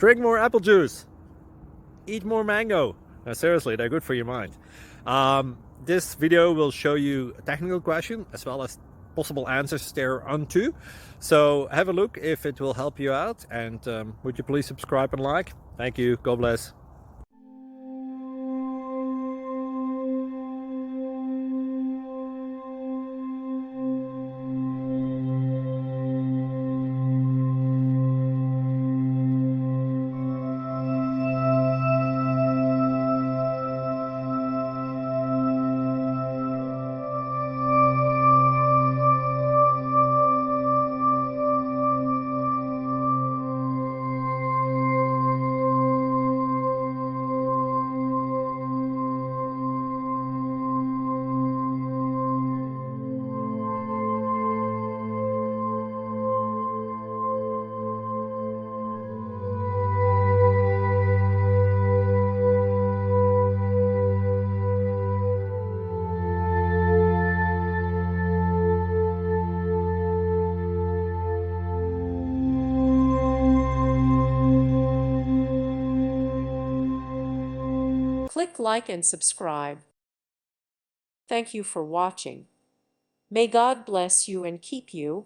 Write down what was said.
Drink more apple juice. Eat more mango. No, seriously, they're good for your mind. This video will show you a technical question as well as possible answers thereunto. So have a look if it will help you out, and would you please subscribe and like? Thank you. God bless. Click like and subscribe. Thank you for watching. May God bless you and keep you.